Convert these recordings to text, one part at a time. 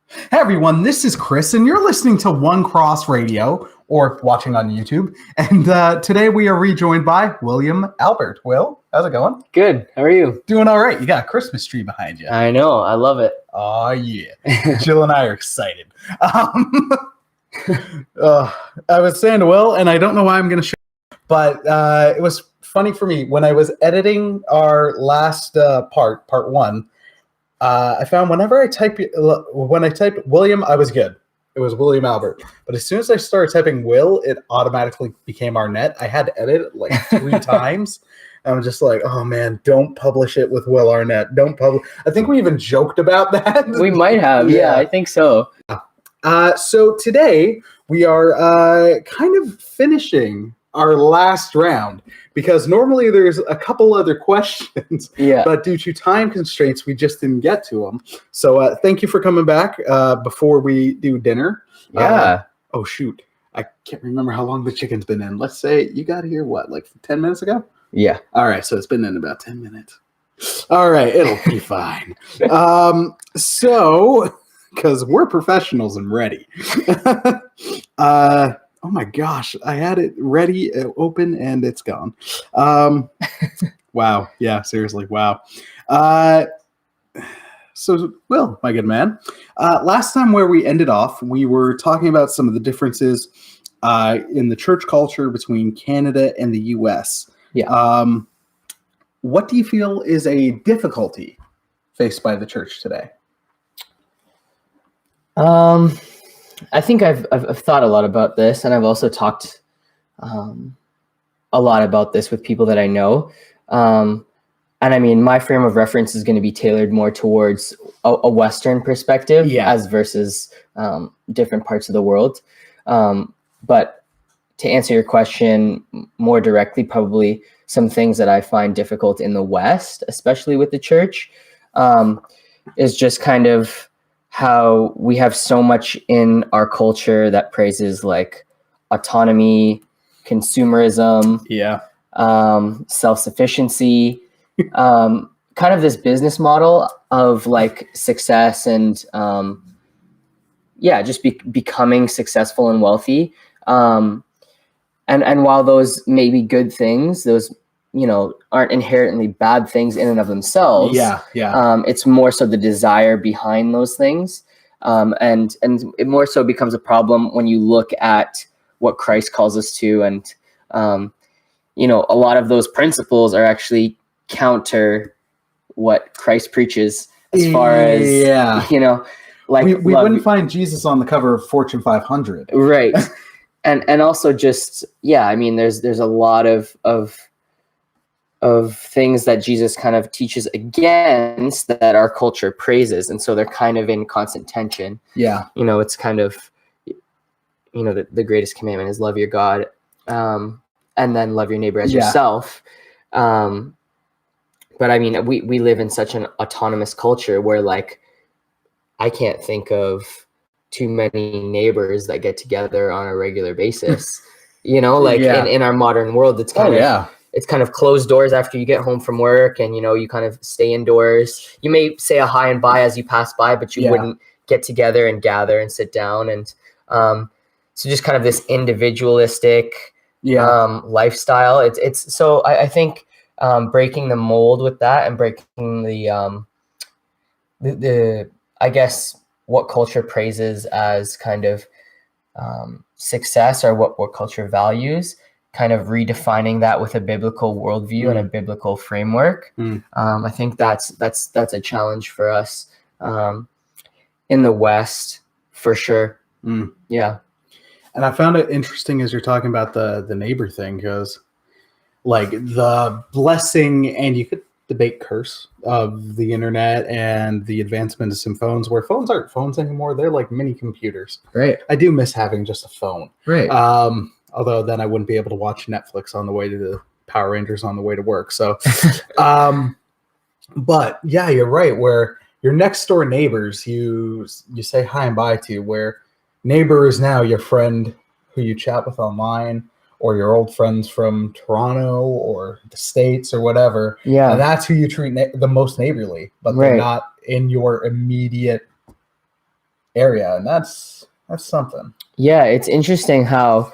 Hey everyone, this is Chris, and you're listening to One Cross Radio, or watching on YouTube. And today we are rejoined by Willaim Albert. Will, how's it going? Good. How are you? Doing all right. You got a Christmas tree behind you. I know. I love it. Oh, yeah. Jill and I are excited. I was saying to Will, and I don't know why I'm going to show, but it was funny for me. When I was editing our last part one, I found when I typed William, I was good. It was Willaim Albert. But as soon as I started typing Will, it automatically became Arnett. I had to edit it like 3 times. I'm just like, oh man, don't publish it with Will Arnett. Don't publish. I think we even joked about that. We might have. Yeah, I think so. So today we are kind of finishing our last round, because normally there's a couple other questions, but due to time constraints, we just didn't get to them. So thank you for coming back before we do dinner. Oh, shoot. I can't remember how long the chicken's been in. Let's say you got here, like 10 minutes ago? Yeah. All right, so it's been in about 10 minutes. All right, it'll be fine. So, because we're professionals and ready. Oh my gosh, I had it ready, open, and it's gone. Wow. Yeah, seriously. Wow. So, Will, my good man, last time where we ended off, we were talking about some of the differences in the church culture between Canada and the U.S. Yeah. What do you feel is a difficulty faced by the church today? I think I've thought a lot about this, and I've also talked a lot about this with people that I know. And I mean, my frame of reference is going to be tailored more towards a Western perspective, as versus different parts of the world. But to answer your question more directly, probably some things that I find difficult in the West, especially with the church, is just kind of how we have so much in our culture that praises like autonomy, consumerism, self-sufficiency, kind of this business model of like success and just becoming successful and wealthy. And while those may be good things, those aren't inherently bad things in and of themselves. It's more so the desire behind those things. And it more so becomes a problem when you look at what Christ calls us to. And, a lot of those principles are actually counter what Christ preaches as far as, like we wouldn't find Jesus on the cover of Fortune 500. Right. and also just, I mean, there's a lot of things that Jesus kind of teaches against that our culture praises. And so they're kind of in constant tension. Yeah. It's kind of, the greatest commandment is love your God, and then love your neighbor as yourself. But I mean, we live in such an autonomous culture where like, I can't think of too many neighbors that get together on a regular basis, in our modern world, it's kind of, it's kind of closed doors after you get home from work, and, you kind of stay indoors. You may say a hi and bye as you pass by, but you wouldn't get together and gather and sit down. And so just kind of this individualistic lifestyle. It's so I think breaking the mold with that and breaking the I guess what culture praises as kind of success, or what culture values, kind of redefining that with a biblical worldview and a biblical framework. I think that's a challenge for us in the West, for sure. Yeah. And I found it interesting as you're talking about the neighbor thing, because like the blessing, and you could debate curse of the internet and the advancement of some phones, where phones aren't phones anymore. They're like mini computers. Right. I do miss having just a phone. Right. Although then I wouldn't be able to watch Netflix on the way to the Power Rangers on the way to work. So, but yeah, you're right. Where your next door neighbors, you say hi and bye to, where neighbor is now your friend who you chat with online, or your old friends from Toronto or the States or whatever. Yeah. And that's who you treat the most neighborly, but they're not in your immediate area, and that's something. Yeah, it's interesting how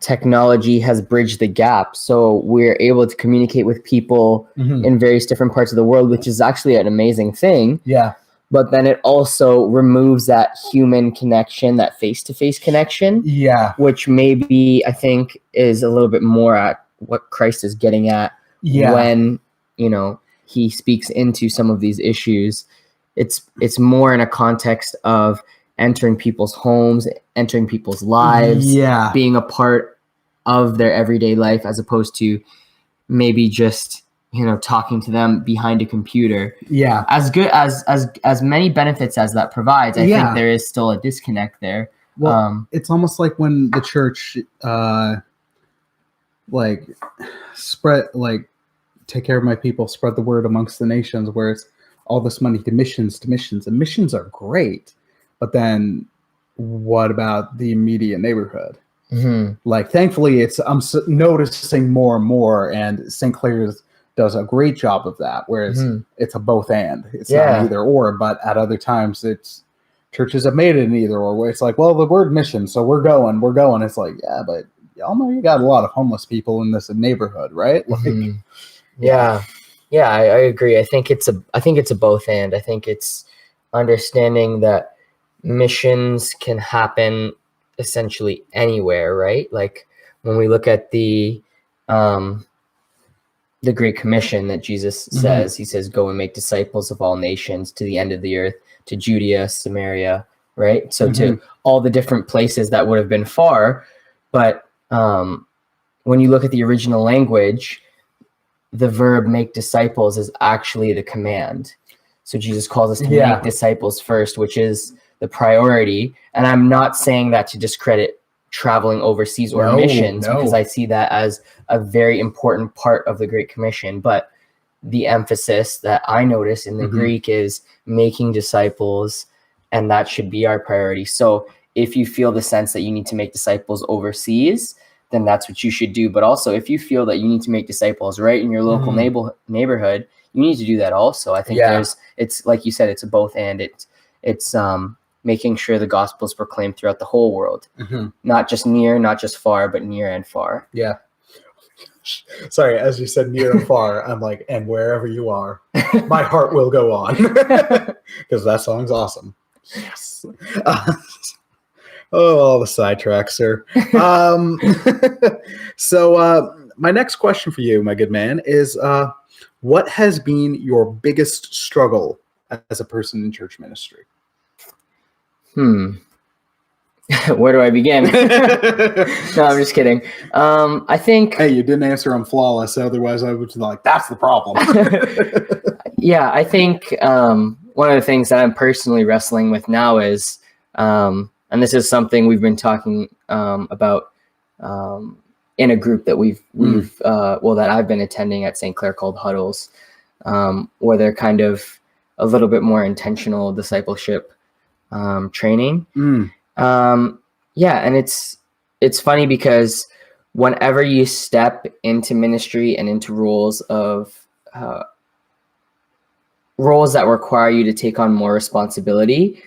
technology has bridged the gap. So we're able to communicate with people in various different parts of the world, which is actually an amazing thing. Yeah. But then it also removes that human connection, that face-to-face connection. Yeah. Which maybe I think is a little bit more at what Christ is getting at when, he speaks into some of these issues. It's more in a context of entering people's homes, entering people's lives, being a part of their everyday life, as opposed to maybe just talking to them behind a computer. Yeah. As good as many benefits as that provides, I think there is still a disconnect there. Well, it's almost like when the church take care of my people, spread the word amongst the nations, where it's all this money to missions, and missions are great, but then what about the immediate neighborhood? Like, thankfully, I'm noticing more and more, and St. Clair's does a great job of that, whereas it's a both and. It's not either or, but at other times churches have made it an either or, where it's like, well, the word mission, so we're going. It's like, yeah, but y'all know you got a lot of homeless people in this neighborhood, right? Like, I agree. I think it's a both and. I think it's understanding that missions can happen essentially anywhere, right? Like when we look at the Great Commission that Jesus says, he says, go and make disciples of all nations to the end of the earth, to Judea, Samaria, right? So to all the different places that would have been far. But when you look at the original language, the verb make disciples is actually the command. So Jesus calls us to make disciples first, which is the priority. And I'm not saying that to discredit traveling overseas or missions, because I see that as a very important part of the Great Commission. But the emphasis that I notice in the Greek is making disciples, and that should be our priority. So if you feel the sense that you need to make disciples overseas, then that's what you should do. But also, if you feel that you need to make disciples right in your local neighborhood, you need to do that also. I think it's like you said, it's a both and. It's making sure the gospel is proclaimed throughout the whole world, not just near, not just far, but near and far. Yeah. Sorry, as you said near and far, I'm like, and wherever you are, my heart will go on, because that song's awesome. Yes. All the sidetracks, sir. So my next question for you, my good man, is what has been your biggest struggle as a person in church ministry? Where do I begin? No, I'm just kidding. I think... Hey, you didn't answer them flawless. Otherwise, I would be like, that's the problem. Yeah, I think one of the things that I'm personally wrestling with now is, and this is something we've been talking about in a group that that I've been attending at St. Clair called Huddles, where they're kind of a little bit more intentional discipleship training. And it's funny because whenever you step into ministry and into roles that require you to take on more responsibility,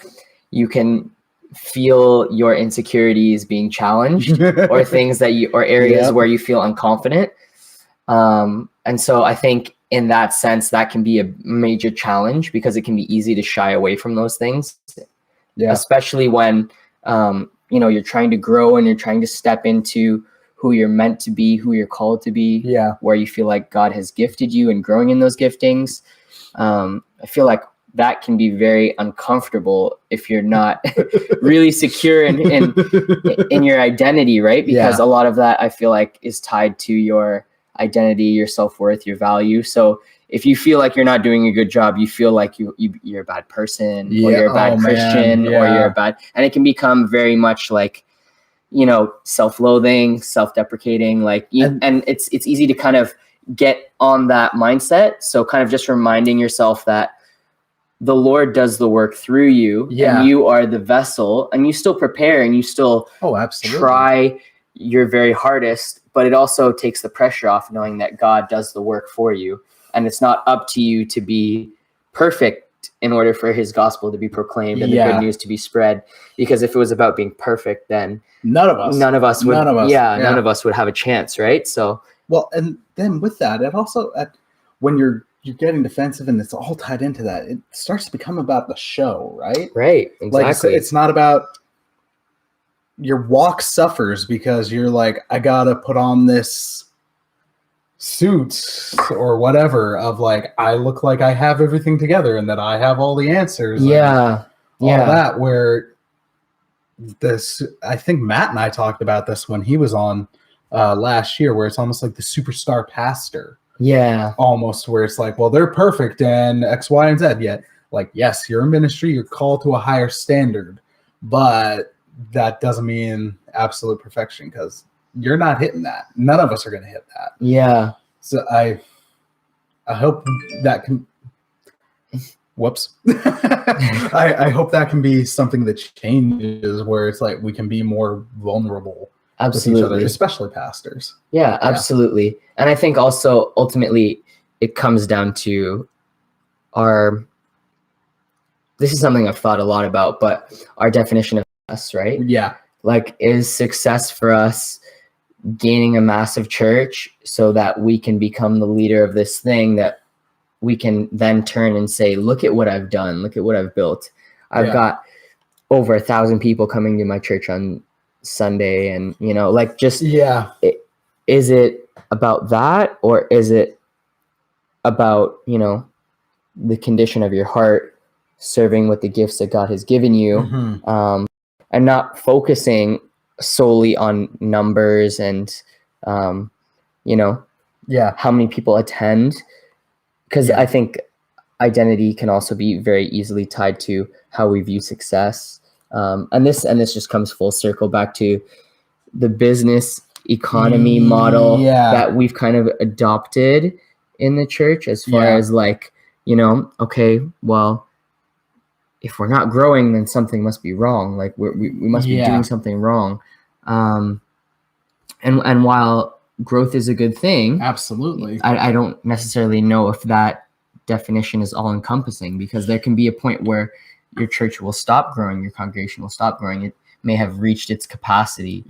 you can feel your insecurities being challenged or things or areas where you feel unconfident. And so I think in that sense, that can be a major challenge, because it can be easy to shy away from those things, especially when, you're trying to grow and you're trying to step into who you're meant to be, who you're called to be, where you feel like God has gifted you and growing in those giftings. I feel like that can be very uncomfortable if you're not really secure in your identity, right? Because a lot of that, I feel like, is tied to your identity, your self-worth, your value. So if you feel like you're not doing a good job, you feel like you're a bad person, or you're a bad Christian, or you're a bad, and it can become very much like, self-loathing, self-deprecating, and it's easy to kind of get on that mindset. So kind of just reminding yourself that the Lord does the work through you, and you are the vessel, and you still prepare and you still try your very hardest, but it also takes the pressure off knowing that God does the work for you. And it's not up to you to be perfect perfect in order for his gospel to be proclaimed and the good news to be spread. Because if it was about being perfect, then none of us would have a chance, right? So, well, and then with that, it also, when you're getting defensive and it's all tied into that, it starts to become about the show, right? Right, exactly. Like, it's not about your walk suffers because you're like, I gotta put on this suit or whatever of like, I look like I have everything together and that I have all the answers. All that, where this, I think Matt and I talked about this when he was on last year, where it's almost like the superstar pastor. Yeah. Almost where it's like, well, they're perfect and X, Y, and Z. Yet, like, yes, you're in ministry, you're called to a higher standard, but that doesn't mean absolute perfection, because you're not hitting that. None of us are going to hit that. Yeah. So I hope that can. Whoops. I hope that can be something that changes, where it's like we can be more vulnerable. Absolutely. With each other, especially pastors. Yeah, absolutely. And I think also ultimately it comes down to this is something I've thought a lot about, but our definition of success, right? Yeah. Like, is success for us gaining a massive church so that we can become the leader of this thing that we can then turn and say, look at what I've done. Look at what I've built. I've got over 1,000 people coming to my church on Sunday, and like, just is it about that, or is it about the condition of your heart, serving with the gifts that God has given you, and not focusing solely on numbers and how many people attend, because I think identity can also be very easily tied to how we view success. And this just comes full circle back to the business economy model that we've kind of adopted in the church, as far as like, okay, well, if we're not growing, then something must be wrong. Like we must be doing something wrong. And while growth is a good thing, absolutely, I don't necessarily know if that definition is all encompassing, because there can be a point where your church will stop growing, your congregation will stop growing. It may have reached its capacity,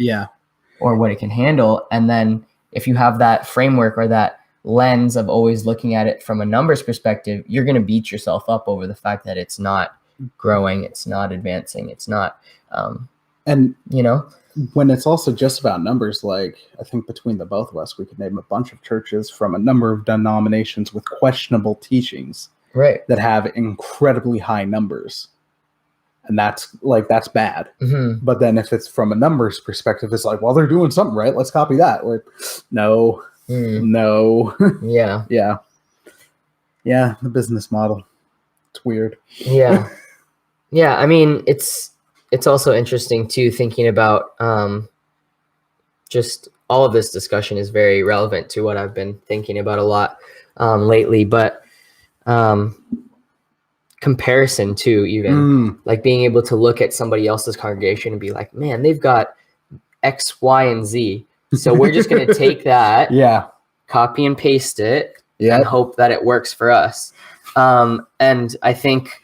or what it can handle. And then if you have that framework or that lens of always looking at it from a numbers perspective, you're going to beat yourself up over the fact that it's not growing, it's not advancing, it's not, when it's also just about numbers, like, I think between the both of us, we could name a bunch of churches from a number of denominations with questionable teachings, that have incredibly high numbers. And that's bad. But then if it's from a numbers perspective, it's like, well, they're doing something right, let's copy that. Or no. The business model, it's weird. I mean, it's also interesting too, thinking about just all of this discussion is very relevant to what I've been thinking about a lot lately, but comparison too, even like being able to look at somebody else's congregation and be like, man, they've got X, Y, and Z. So we're just going to take that, copy and paste it, and hope that it works for us. And I think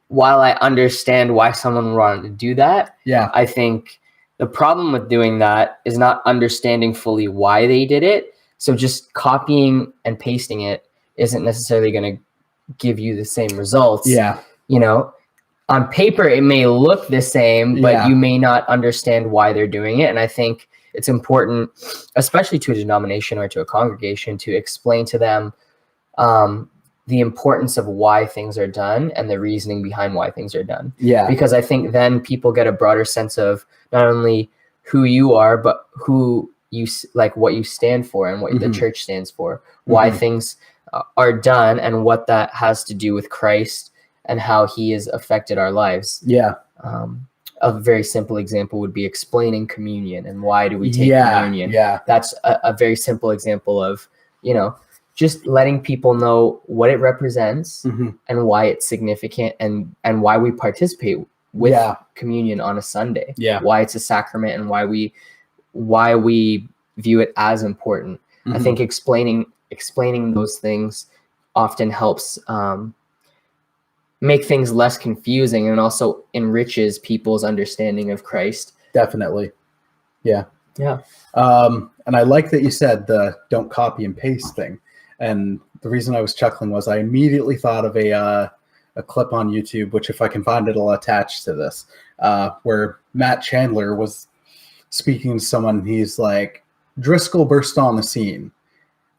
while I understand why someone wanted to do that, I think the problem with doing that is not understanding fully why they did it. So just copying and pasting it isn't necessarily going to give you the same results. On paper, it may look the same, but you may not understand why they're doing it. And I think it's important, especially to a denomination or to a congregation, to explain to them the importance of why things are done and the reasoning behind why things are done. Because I think then people get a broader sense of not only who you are, but who you like, what you stand for and what the church stands for, why things are done, and what that has to do with Christ and how he has affected our lives. A very simple example would be explaining communion and why do we take communion. That's a very simple example of, just letting people know what it represents and why it's significant, and why we participate with communion on a Sunday, why it's a sacrament, and why we view it as important. I think explaining those things often helps make things less confusing and also enriches people's understanding of Christ. Definitely. Yeah. Yeah. And I like that you said the don't copy and paste thing. And the reason I was chuckling was I immediately thought of a clip on YouTube, which if I can find it, I'll attach to this, where Matt Chandler was speaking to someone. He's like, Driscoll burst on the scene.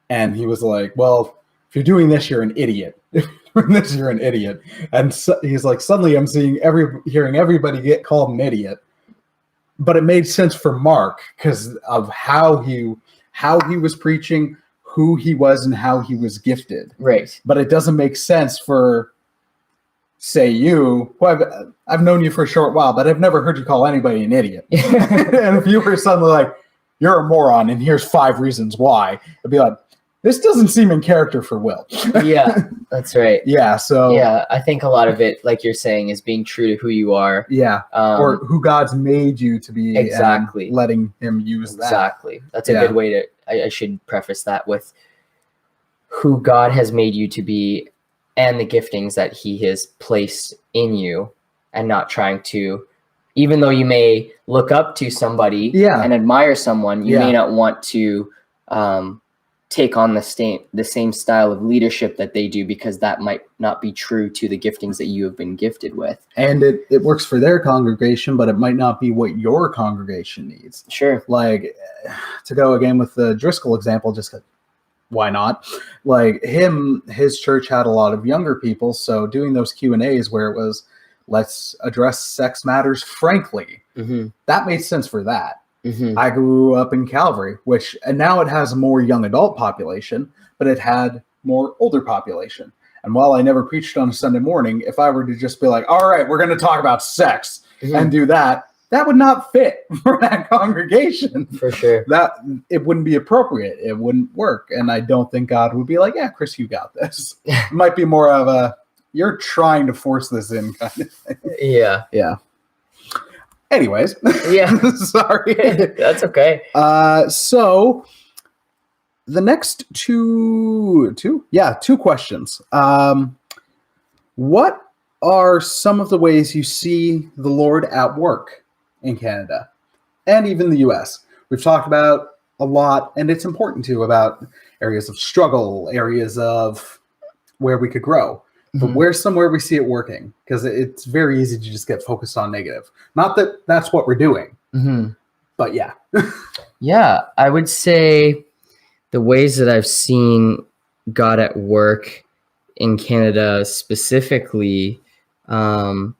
And he was like, well, if you're doing this, you're an idiot. If you're doing this, you're an idiot. And so, he's like, suddenly I'm hearing everybody get called an idiot. But it made sense for Mark because of how he was preaching, who he was, and how he was gifted. Right. But it doesn't make sense for, say, you, who I've known you for a short while, but I've never heard you call anybody an idiot. And if you were suddenly like, you're a moron, and here's 5 reasons why, it'd be like, this doesn't seem in character for Will. Yeah, that's right. Yeah, so... Yeah, I think a lot of it, like you're saying, is being true to who you are. Yeah, or who God's made you to be. Exactly. And letting him use that. Exactly. That's a good way to... I should preface that with who God has made you to be and the giftings that he has placed in you, and not trying to... Even though you may look up to somebody and admire someone, you may not want to... take on the same style of leadership that they do, because that might not be true to the giftings that you have been gifted with. And it works for their congregation, but it might not be what your congregation needs. Sure. Like, to go again with the Driscoll example, just why not? Like his church had a lot of younger people, so doing those Q&As where it was, let's address sex matters frankly, that made sense for that. I grew up in Calvary, and now it has a more young adult population, but it had more older population. And while I never preached on a Sunday morning, if I were to just be like, all right, we're going to talk about sex and do that, that would not fit for that congregation. For sure. It wouldn't be appropriate. It wouldn't work. And I don't think God would be like, yeah, Chris, you got this. It might be more of a, you're trying to force this in kind of thing. Yeah. Yeah. Anyways, sorry. That's okay. So the next two questions. What are some of the ways you see the Lord at work in Canada and even the US? We've talked about a lot, and it's important too, about areas of struggle, areas of where we could grow. But where's somewhere we see it working? Because it's very easy to just get focused on negative. Not that that's what we're doing, but yeah. Yeah, I would say the ways that I've seen God at work in Canada specifically, and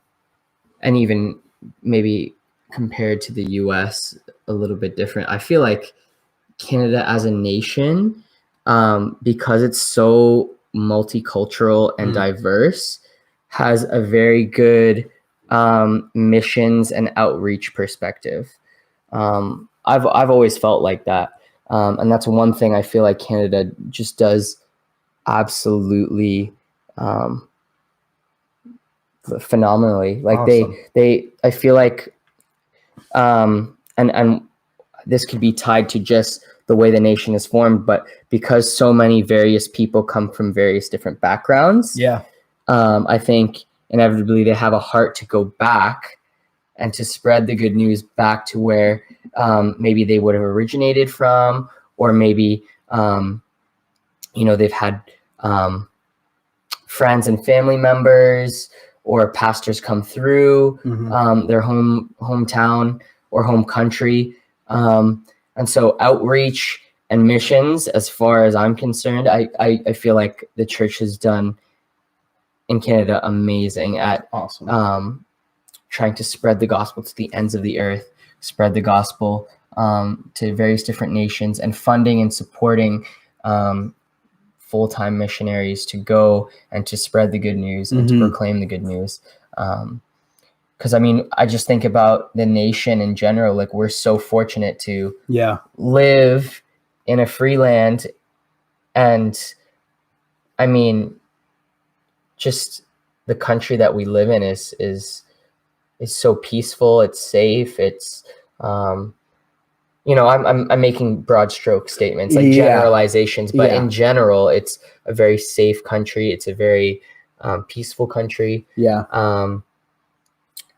even maybe compared to the US a little bit different. I feel like Canada as a nation, because it's so multicultural and diverse, has a very good missions and outreach perspective. I've always felt like that, and that's one thing I feel like Canada just does absolutely phenomenally. Like awesome. I feel like, and this could be tied to just the way the nation is formed, but because so many various people come from various different backgrounds, I think inevitably they have a heart to go back and to spread the good news back to where maybe they would have originated from, or maybe they've had friends and family members or pastors come through their hometown or home country. And so outreach and missions, as far as I'm concerned, I feel like the church has done in Canada amazing at trying to spread the gospel to the ends of the earth, spread the gospel to various different nations, and funding and supporting full-time missionaries to go and to spread the good news and to proclaim the good news. Because I just think about the nation in general. Like, we're so fortunate to live in a free land, and just the country that we live in is so peaceful. It's safe. It's I'm making broad stroke statements, like generalizations, but in general, it's a very safe country. It's a very peaceful country. Yeah.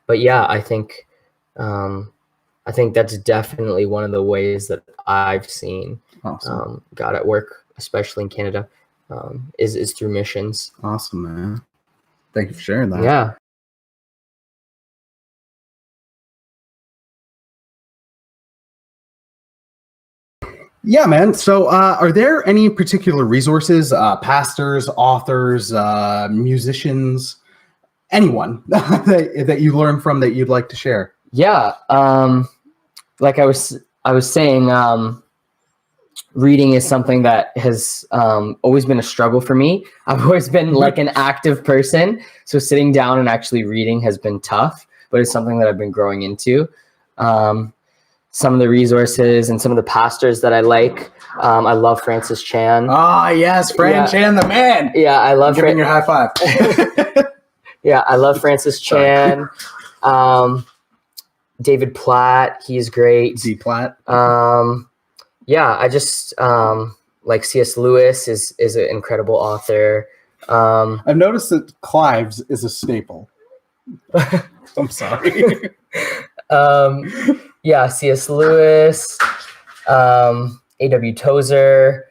But yeah, I think that's definitely one of the ways that I've seen God at work, especially in Canada, is through missions. Awesome, man. Thank you for sharing that. Yeah. Yeah, man. So are there any particular resources, pastors, authors, musicians, anyone that you learn from that you'd like to share? Yeah. Like I was saying, reading is something that has always been a struggle for me. I've always been like an active person. So sitting down and actually reading has been tough, but it's something that I've been growing into. Some of the resources and some of the pastors that I like. I love Francis Chan. Ah, yes, Chan, the man. Yeah, I love giving your high five. Yeah, I love Francis Chan. David Platt, he's great. D. Platt. Yeah, I just like C.S. Lewis is an incredible author. I've noticed that Clive's is a staple. I'm sorry. Yeah, C.S. Lewis, A.W. Tozer,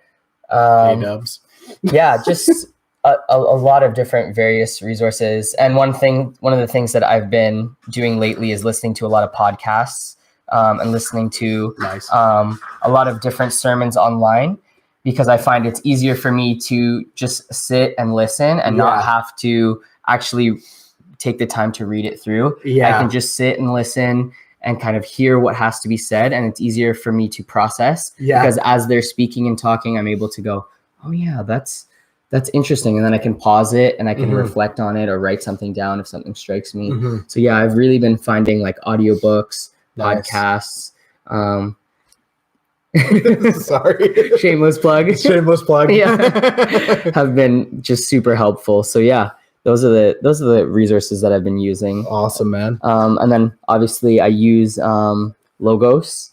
A-dubs. Yeah, just a lot of different various resources. And one of the things that I've been doing lately is listening to a lot of podcasts and listening to a lot of different sermons online, because I find it's easier for me to just sit and listen and not have to actually take the time to read it through. I can just sit and listen and kind of hear what has to be said, and it's easier for me to process because as they're speaking and talking, I'm able to go, oh yeah, that's interesting, and then I can pause it and I can reflect on it or write something down if something strikes me. So yeah, I've really been finding like audiobooks, podcasts. Sorry, shameless plug. Yeah, have been just super helpful. So yeah, those are the resources that I've been using. Awesome, man. And then obviously I use Logos.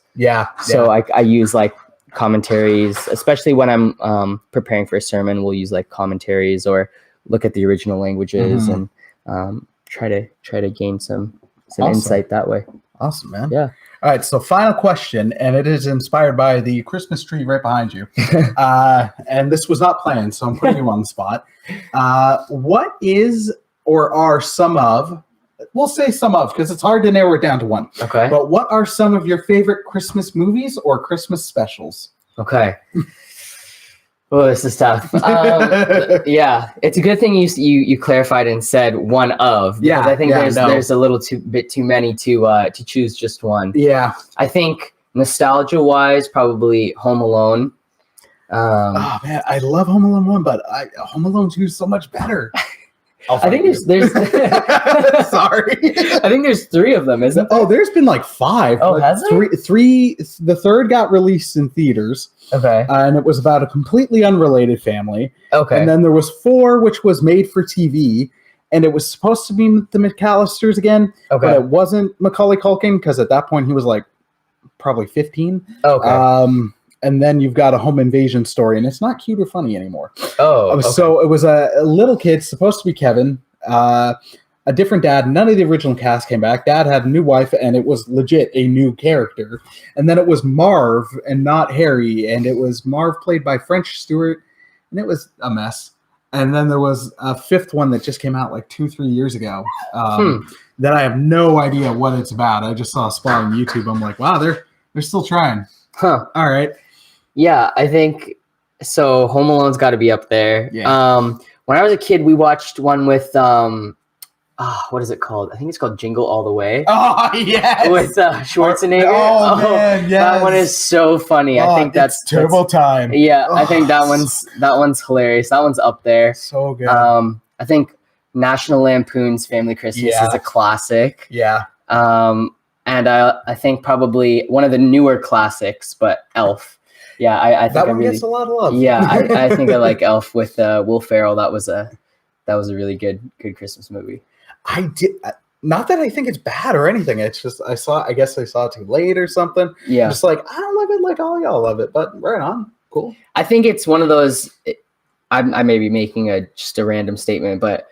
So I use like commentaries, especially when I'm preparing for a sermon. We'll use like commentaries or look at the original languages and try to gain some insight that way. Awesome, man. Yeah. All right, so final question, and it is inspired by the Christmas tree right behind you. And this was not planned, so I'm putting you on the spot. What is or are some of, we'll say some of, because it's hard to narrow it down to one. Okay. But what are some of your favorite Christmas movies or Christmas specials? Okay. Oh, this is tough. Yeah, it's a good thing you clarified and said one of. Because I think there's a little bit too many to choose just one. Yeah, I think nostalgia wise, probably Home Alone. Oh man, I love Home Alone 1, but Home Alone 2 is so much better. I think there's sorry. I think there's 3 of them, isn't there? Oh, there's been like 5. Oh, has there? Three. The third got released in theaters. Okay. And it was about a completely unrelated family. Okay. And then there was 4, which was made for TV, and it was supposed to be the McAllisters again. Okay. But it wasn't Macaulay Culkin, because at that point he was like probably 15. Okay. And then you've got a home invasion story, and it's not cute or funny anymore. Oh, okay. So it was a little kid, supposed to be Kevin, a different dad. None of the original cast came back. Dad had a new wife, and it was legit a new character. And then it was Marv and not Harry, and it was Marv played by French Stewart, and it was a mess. And then there was a 5th one that just came out like 2-3 years ago that I have no idea what it's about. I just saw a spot on YouTube. I'm like, wow, they're still trying. Huh. All right. Yeah, I think so. Home Alone's got to be up there. Yeah. When I was a kid, we watched one with what is it called? I think it's called Jingle All the Way. Oh yes, with Schwarzenegger. Oh man, yes. That one is so funny. I think that's Turbo Time. Yeah, I think that one's hilarious. That one's up there. So good. I think National Lampoon's Family Christmas is a classic. Yeah. And I think probably one of the newer classics, but Elf. Yeah, I think that one gets a lot of love. Yeah, I think I like Elf with Will Ferrell. That was a really good Christmas movie. I did. not that I think it's bad or anything. It's just I guess I saw it too late or something. Yeah. I'm just like, I don't love it like all y'all love it, but right on. Cool. I think it's one of those. I may be making just a random statement, but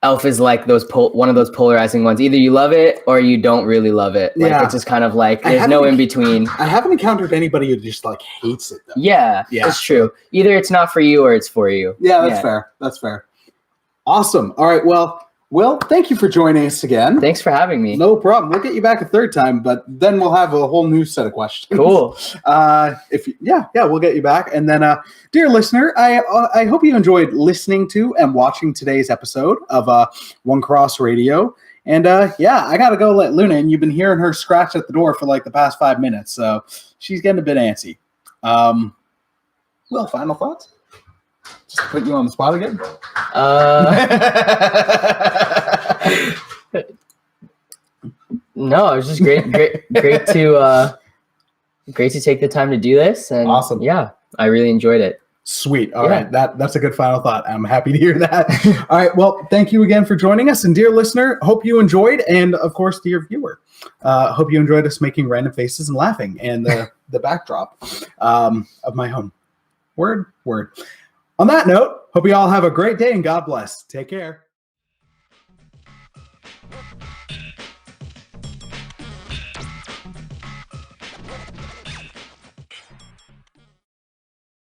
Elf is like one of those polarizing ones. Either you love it or you don't really love it. Like, it's just kind of like there's no in between. I haven't encountered anybody who just like hates it though. Yeah, it's true. Either it's not for you or it's for you. Yeah, that's fair. That's fair. Awesome. All right. Well, Will, thank you for joining us again. Thanks for having me. No problem. We'll get you back a third time, but then we'll have a whole new set of questions. Cool. We'll get you back. And then, dear listener, I hope you enjoyed listening to and watching today's episode of One Cross Radio. And I gotta go let Luna in. You've been hearing her scratch at the door for like the past 5 minutes, so she's getting a bit antsy. Will, final thoughts? Just to put you on the spot again. No, it was just great to take the time to do this. And awesome. Yeah, I really enjoyed it. Sweet. All right. That's a good final thought. I'm happy to hear that. All right. Well, thank you again for joining us. And dear listener, hope you enjoyed. And of course, dear viewer, hope you enjoyed us making random faces and laughing and the backdrop of my home. Word. On that note, hope you all have a great day and God bless. Take care.